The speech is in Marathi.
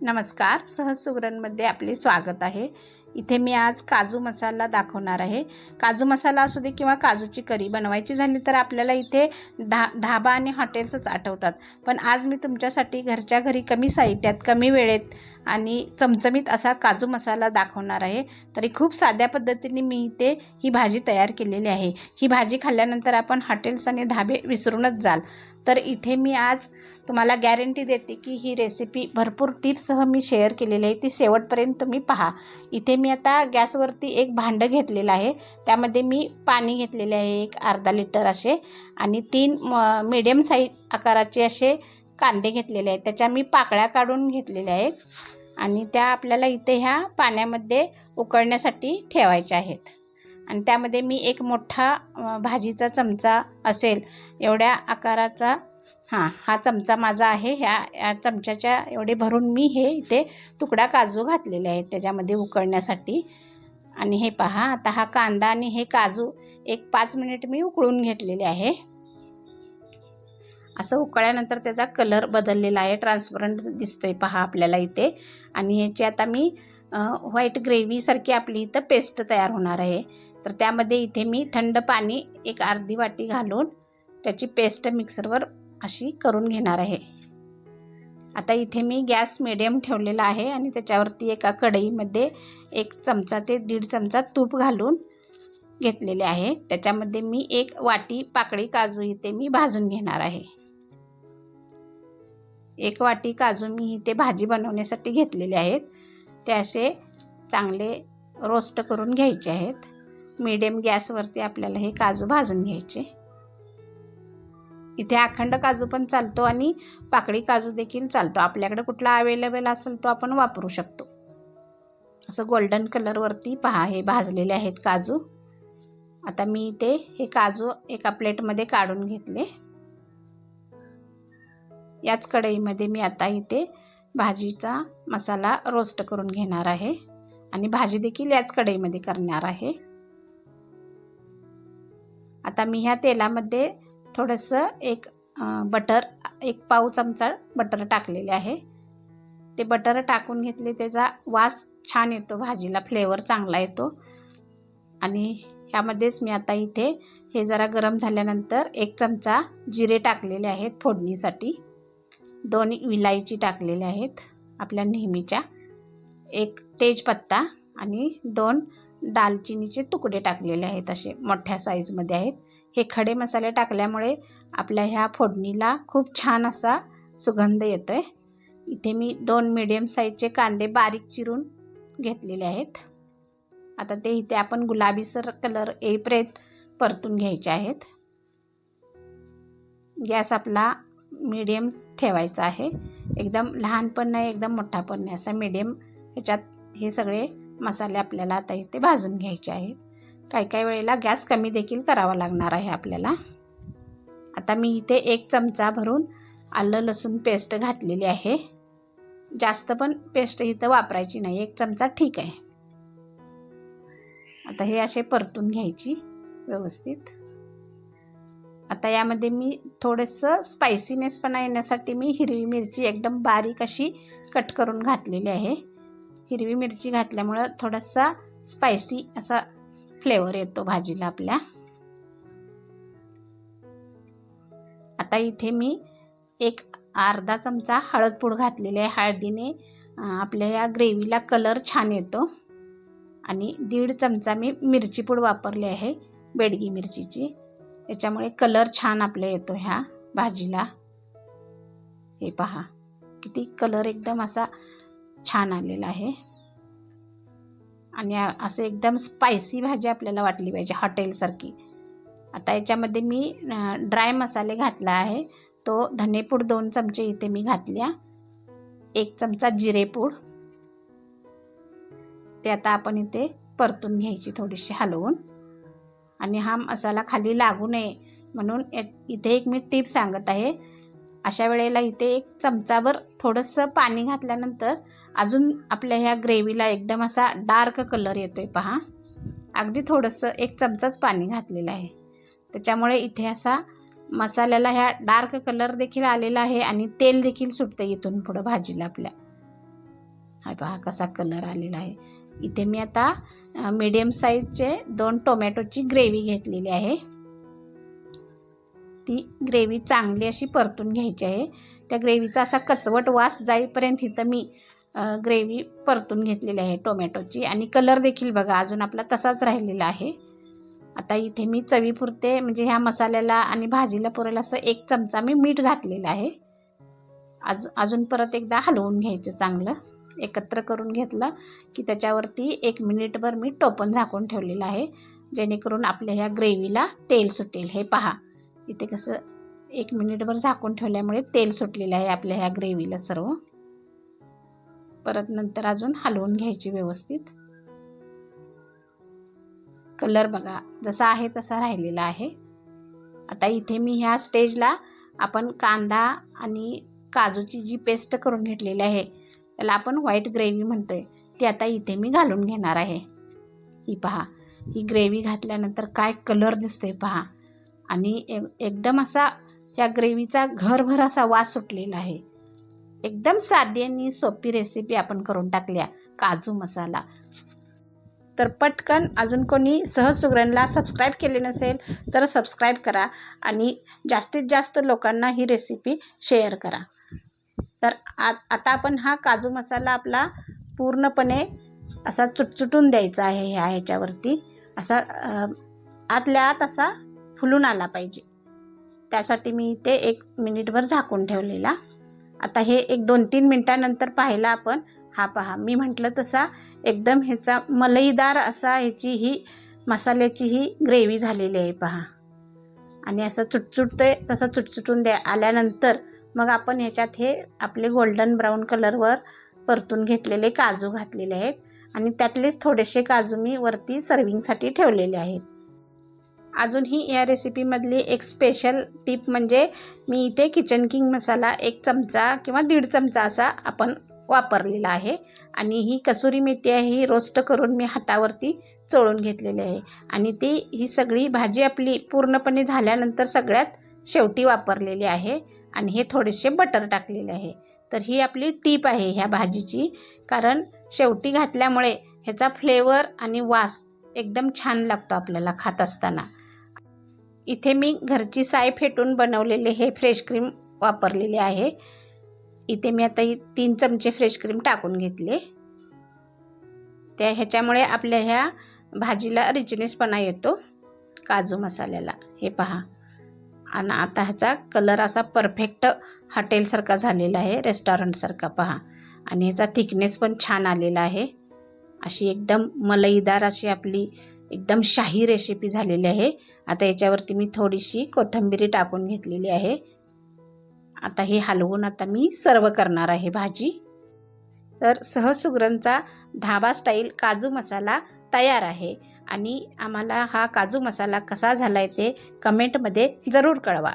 नमस्कार, सहज सुगरणमध्ये आपले स्वागत आहे। इथे मी आज काजू मसाला दाखवणार आहे। काजू मसाला असू दे किंवा काजूची करी बनवायची झाली तर आपल्याला इथे ढाबा आणि हॉटेल्सच आठवतात, पण आज मी तुमच्यासाठी घरच्या घरी कमी साहित्यात कमी वेळेत आणि चमचमीत असा काजू मसाला दाखवणार आहे। तरी खूप साध्या पद्धतीने मी इथे ही भाजी तयार केलेली आहे। ही भाजी खाल्ल्यानंतर आपण हॉटेल्स आणि ढाबे विसरूनच जाल। तर इथे मी आज तुम्हाला गॅरंटी देते की ही रेसिपी भरपूर टिप्ससह मी शेअर केलेली आहे, ती शेवटपर्यंत तुम्ही पहा। इथे मी आता गॅसवरती एक भांडं घेतलेलं आहे, त्यामध्ये मी पाणी घेतलेले आहे एक अर्धा लिटर असे, आणि 3 मीडियम साईज आकाराचे असे कांदे घेतलेले आहेत। त्याच्या मी पाकळ्या काढून घेतलेल्या आहेत आणि त्या आपल्याला इथे ह्या पाण्यामध्ये उकळण्यासाठी ठेवायच्या आहेत। आणि त्यामध्ये मी एक मोठा भाजीचा चमचा असेल एवढ्या आकाराचा हा चमचा माझा आहे, ह्या चमच्याच्या एवढे भरून मी हे इथे तुकडा काजू घातलेले आहेत त्याच्यामध्ये उकळण्यासाठी। आणि हे पहा, आता हा कांदा आणि हे काजू एक 5 मिनिट मी उकळून घेतलेले आहे। असं उकळल्यानंतर त्याचा कलर बदललेला आहे, ट्रान्सपरंट दिसतोय पहा आपल्याला इथे। आणि ह्याची आता मी व्हाईट ग्रेव्ही सारखी आपली इथं पेस्ट तयार होणार आहे। तर त्यामध्ये इथे मी थंड पाणी एक अर्धी वाटी घालून त्याची पेस्ट मिक्सरवर अशी करून घेणार आहे। आता इथे मी गॅस मीडियम ठेवलेला आहे आणि त्याच्यावरती एका कढईमध्ये 1 चमचा ते 1.5 चमचा तूप घालून घेतलेले आहे। त्याच्यामध्ये मी 1 वाटी पाकळी काजू इथे मी भाजून घेणार आहे। 1 वाटी काजू मी इथे भाजी बनवण्यासाठी घेतलेले आहेत, ते असे चांगले रोस्ट करून घ्यायचे आहेत। मीडियम गॅसवरती आपल्याला हे काजू भाजून घ्यायचे। इथे अखंड काजू पण चालतो आणि पाकळी काजू देखील चालतो, आपल्याकडे कुठला अवेलेबल असेल तो आपण वापरू शकतो। असं गोल्डन कलरवरती पहा हे भाजलेले आहेत काजू। आता मी इथे हे काजू एका प्लेटमध्ये काढून घेतले। याच कढईमध्ये मी आता इथे भाजीचा मसाला रोस्ट करून घेणार आहे आणि भाजी देखील याच कढईमध्ये करणार आहे। आता मी ह्या तेलामध्ये थोडंसं बटर 1 पाव चमचा बटर टाकलेले आहे। ते बटर टाकून घेतले, त्याचा वास छान येतो, भाजीला फ्लेवर चांगला येतो। आणि ह्यामध्येच मी आता इथे हे जरा गरम झाल्यानंतर 1 चमचा जिरे टाकलेले आहेत फोडणीसाठी, 2 विलायची टाकलेल्या आहेत आपल्या नेहमीच्या, 1 तेजपत्ता आणि 2 दालचिनीचे तुकडे टाकलेले आहेत, असे मोठ्या साईजमध्ये आहेत। हे खडे मसाले टाकल्यामुळे आपल्या ह्या फोडणीला खूप छान असा सुगंध येतोय। इथे मी 2 मीडियम साईजचे कांदे बारीक चिरून घेतलेले आहेत। आता ते इथे आपण गुलाबीसर कलर येईपर्यंत परतून घ्यायचे आहेत। गॅस आपला मीडियम ठेवायचा आहे, एकदम लहान पण नाही एकदम मोठा पण नाही, असा मीडियम ह्याच्यात हे सगळे मसाले आपल्याला आता इथे भाजून घ्यायचे आहेत। काही वेळेला गॅस कमी देखील करावा लागणार आहे आपल्याला। आता मी इथे 1 चमचा भरून आलं लसूण पेस्ट घातलेली आहे, जास्त पण पेस्ट इथं वापरायची नाही, 1 चमचा ठीक आहे। आता हे असे परतून घ्यायची व्यवस्थित। आता यामध्ये मी थोडंसं स्पायसीनेसपणा येण्यासाठी मी हिरवी मिरची एकदम बारीक अशी कट करून घातलेली आहे। हिरवी मिरची घातल्यामुळं थोडासा स्पायसी असा फ्लेवर येतो भाजीला आपल्या। आता इथे मी एक अर्धा चमचा हळद पूड घातलेली आहे, हळदीने आपल्या या ग्रेव्हीला कलर छान येतो। आणि 1.5 चमचा मी मिरची पूड वापरली आहे, बेडगी मिरचीची, त्याच्यामुळे कलर छान आपल्या येतो ह्या भाजीला। हे पहा किती कलर एकदम असा छान आलेला आहे। आणि असं एकदम स्पायसी भाजी आपल्याला वाटली पाहिजे हॉटेलसारखी। आता याच्यामध्ये मी ड्राय मसाले घातला आहे, तो धनेपूड 2 चमचे इथे मी घातल्या, 1 चमचा जिरेपूड, ते आता आपण इथे परतून घ्यायची थोडीशी हलवून। आणि हा मसाला खाली लागू नये म्हणून इथे एक मी टिप सांगत आहे, अशा वेळेला इथे 1 चमचाभर थोडंसं पाणी घातल्यानंतर अजून आपल्या ह्या ग्रेव्हीला एकदम असा डार्क कलर येतोय पहा। अगदी थोडंसं 1 चमचाच पाणी घातलेलं आहे, त्याच्यामुळे इथे असा मसाल्याला ह्या डार्क कलर देखील आलेला आहे आणि तेल देखील सुटतं इथून पुढं भाजीला आपल्या। हा पहा कसा कलर आलेला आहे. इथे मी आता मीडियम साईजचे 2 टोमॅटोची ग्रेव्ही घेतलेली आहे. ती ग्रेव्ही चांगली अशी परतून घ्यायची आहे. त्या ग्रेव्हीचा असा कचवट वास जाईपर्यंत इथं मी ग्रेव्ही परतून घेतलेली आहे टोमॅटोची. आणि कलर देखील बघा अजून आपला तसाच राहिलेला आहे. आता इथे मी चवीपुरते म्हणजे ह्या मसाल्याला आणि भाजीला पुरेल असं 1 चमचा मी मीठ घातलेलं आहे. अजून परत एकदा हलवून घ्यायचं, चांगलं एकत्र करून घेतलं की त्याच्यावरती 1 मिनिटभर मी टोपण झाकून ठेवलेलं आहे, जेणेकरून आपल्या ह्या ग्रेव्हीला तेल सुटेल. हे पहा इथे कसं 1 मिनिटभर झाकून ठेवल्यामुळे तेल सुटलेलं आहे आपल्या ह्या ग्रेव्हीला सर्व. परत नंतर अजून हलवून घ्यायची व्यवस्थित. कलर बघा जसा आहे तसा राहिलेला आहे. आता इथे मी ह्या स्टेजला आपण कांदा आणि काजूची जी पेस्ट करून घेतलेली आहे, त्याला आपण व्हाईट ग्रेव्ही म्हणतोय, ती आता इथे मी घालून घेणार आहे. ही पहा, ही ग्रेव्ही घातल्यानंतर काय कलर दिसतोय पहा. आणि एकदम असा या ग्रेव्हीचा घरभर असा वास सुटलेला आहे. एकदम साधी आणि सोपी रेसिपी आपण करून टाकल्या, काजू मसाला. तर पटकन अजून कोणी सहज सुगरणला सबस्क्राईब केले नसेल तर सबस्क्राईब करा आणि जास्तीत जास्त लोकांना ही रेसिपी शेअर करा. तर आता आपण हा काजू मसाला आपला पूर्णपणे असा चुटचुटून द्यायचा आहे. ह्याच्यावरती असा आतल्या आत असा फुलून आला पाहिजे, त्यासाठी मी इथे 1 मिनिटभर झाकून ठेवलेला. आता हे 1-2-3 मिनटानंतर पाहिला आपण. हा पहा मी म्हटलं तसा एकदम ह्याचा मलईदार असा ह्याची ही मसाल्याची ही ग्रेव्ही झालेली आहे पहा. आणि असं चुटचुटते तसं चुटचुटून आल्यानंतर मग आपण ह्याच्यात हे आपले गोल्डन ब्राऊन कलरवर परतून घेतलेले काजू घातलेले आहेत आणि त्यातलेच थोडेसे काजू मी वरती सर्विंगसाठी ठेवलेले आहेत. अजूनही या रेसिपीमधली एक स्पेशल टिप म्हणजे मी इथे किचन किंग मसाला 1 चमचा किंवा 1.5 चमचा असा आपण वापरलेला आहे. आणि ही कसुरी मेथी आहे, ही रोस्ट करून मी हातावरती चोळून घेतलेली आहे. आणि ही सगळी भाजी आपली पूर्णपणे झाल्यानंतर सगळ्यात शेवटी वापरलेली आहे. आणि हे थोडेसे बटर टाकलेले आहे. तर ही आपली टीप आहे ह्या भाजीची, कारण शेवटी घातल्यामुळे ह्याचा फ्लेवर आणि वास एकदम छान लागतो आपल्याला खात असताना. इथे मी घरची साय फेटून बनवलेले हे फ्रेश क्रीम वापरलेले आहे. इथे मी आता 3 चमचे फ्रेश क्रीम टाकून घेतले. ह्याच्यामुळे आपल्या ह्या भाजीला रिचनेसपणा येतो काजू मसाल्याला. हे पहा. आणि आता ह्याचा कलर असा परफेक्ट हॉटेलसारखा झालेला आहे, रेस्टॉरंटसारखा पहा. आणि ह्याचा थिकनेस पण छान आलेला आहे. अशी एकदम मलईदार अशी आपली एकदम शाही रेसिपी झालेली आहे. आता याच्यावरती मी थोडीशी कोथिंबीर टाकून घेतलेली आहे. आता हे हलवून आता मी सर्व करणार आहे भाजी. तर सहज सुगरणचा ढाबा स्टाईल काजू मसाला तयार आहे. आणि आम्हाला हा काजू मसाला कसा झाला आहे ते कमेंटमध्ये जरूर कळवा.